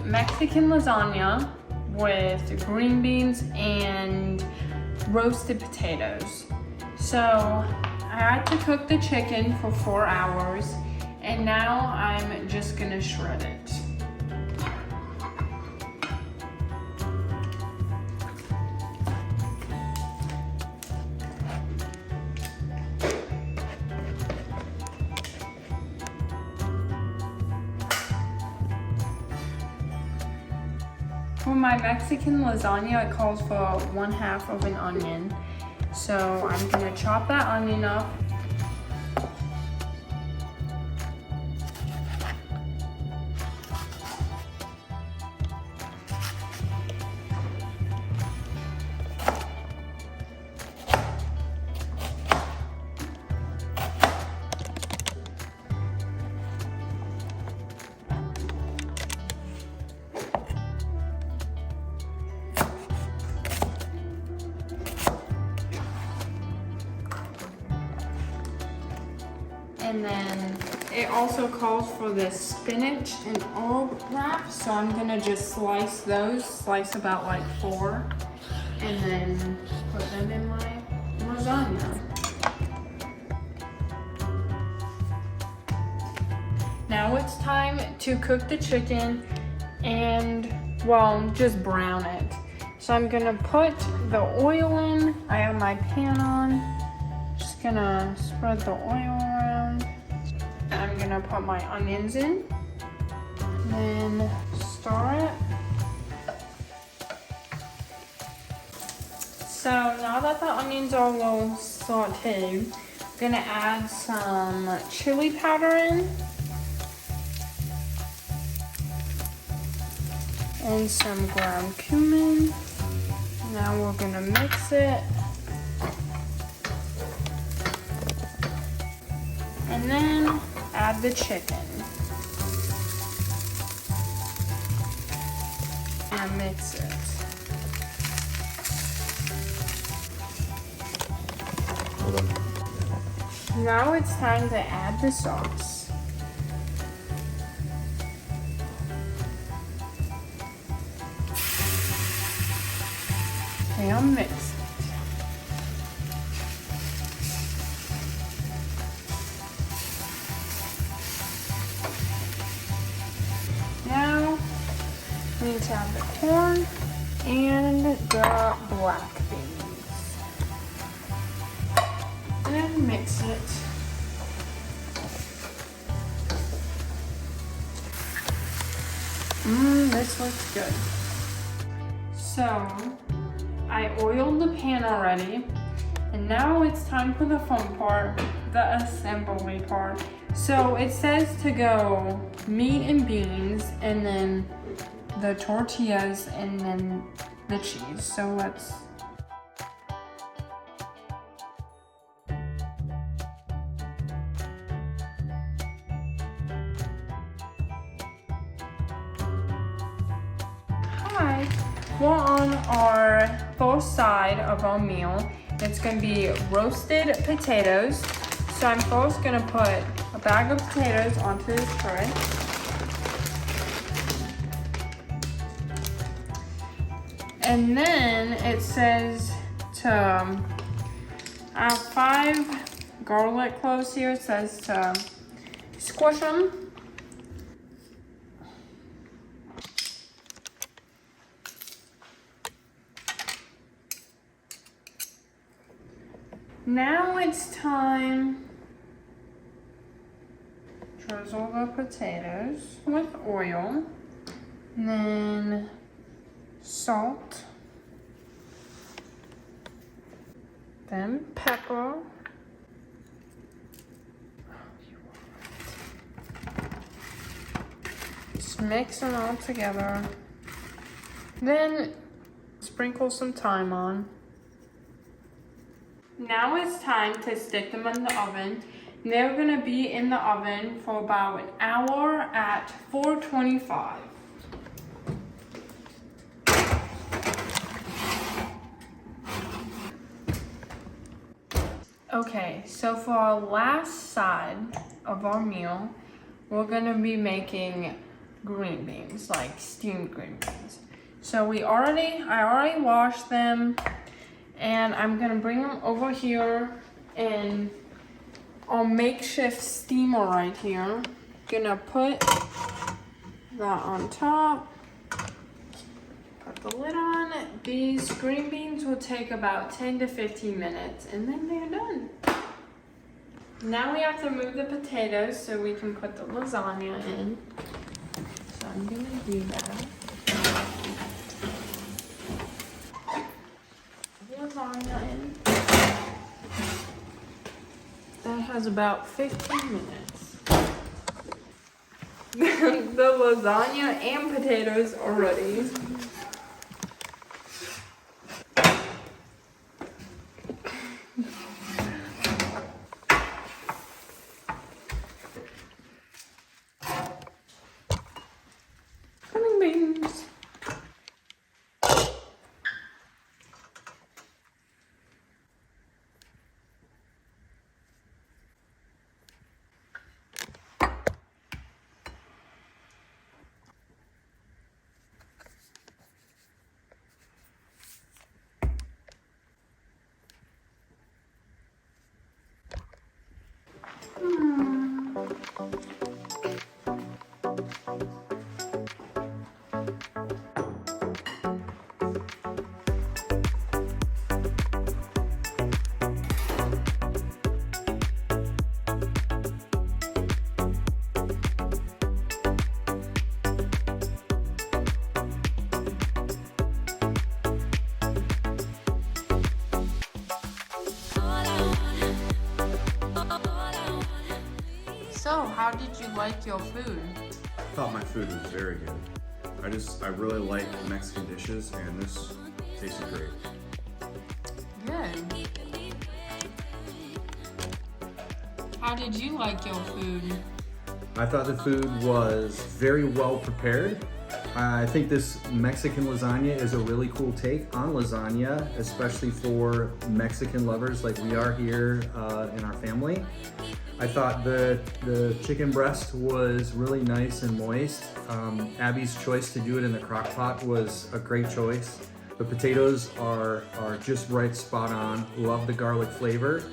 Mexican lasagna with green beans and roasted potatoes. So I had to cook the chicken for 4 hours, and now I'm just gonna shred it. For my Mexican lasagna, it calls for 1/2 of an onion. So I'm gonna chop that onion up. And then it also calls for this spinach and olive wrap. So I'm gonna just slice those, slice about like 4, and then put them in my lasagna. Now it's time to cook the chicken and, well, just brown it. So I'm gonna put the oil in. I have my pan on. Just gonna spread the oil around. I'm gonna put my onions in, then stir it. So now that the onions are a little sauteed, I'm gonna add some chili powder in and some ground cumin. Now we're gonna mix it. And then add the chicken. And mix it. Now it's time to add the sauce. And mix it. Now we need to add the corn and the black beans. And mix it. This looks good. So I oiled the pan already, and now it's time for the fun part, the assembly part. So it says to go meat and beans, and then the tortillas, and then the cheese. So let's... Hi! We're on our first side of our meal. It's gonna be roasted potatoes. So I'm first gonna put a bag of potatoes onto this tray. And then it says to, I have 5 garlic cloves here. It says to squish them. Now it's time to drizzle the potatoes with oil, and then salt, then pepper, just mix them all together, then sprinkle some thyme on. Now it's time to stick them in the oven. They're gonna be in the oven for about an hour at 425. Okay, so for our last side of our meal, we're gonna be making green beans, like steamed green beans. So I already washed them, and I'm gonna bring them over here in our makeshift steamer right here. Gonna put that on top. Put the lid on. These green beans will take about 10 to 15 minutes, and then they're done. Now we have to move the potatoes so we can put the lasagna in. So I'm gonna do that. Lasagna in. That has about 15 minutes. The lasagna and potatoes are ready. Beans. So, how did you like your food? I thought my food was very good. I really like Mexican dishes, and this tasted great. Good. How did you like your food? I thought the food was very well prepared. I think this Mexican lasagna is a really cool take on lasagna, especially for Mexican lovers like we are here in our family. I thought the chicken breast was really nice and moist. Abby's choice to do it in the crock pot was a great choice. The potatoes are just right, spot on. Love the garlic flavor.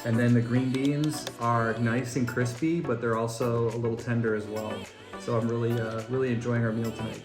And then the green beans are nice and crispy, but they're also a little tender as well. So I'm really enjoying our meal tonight.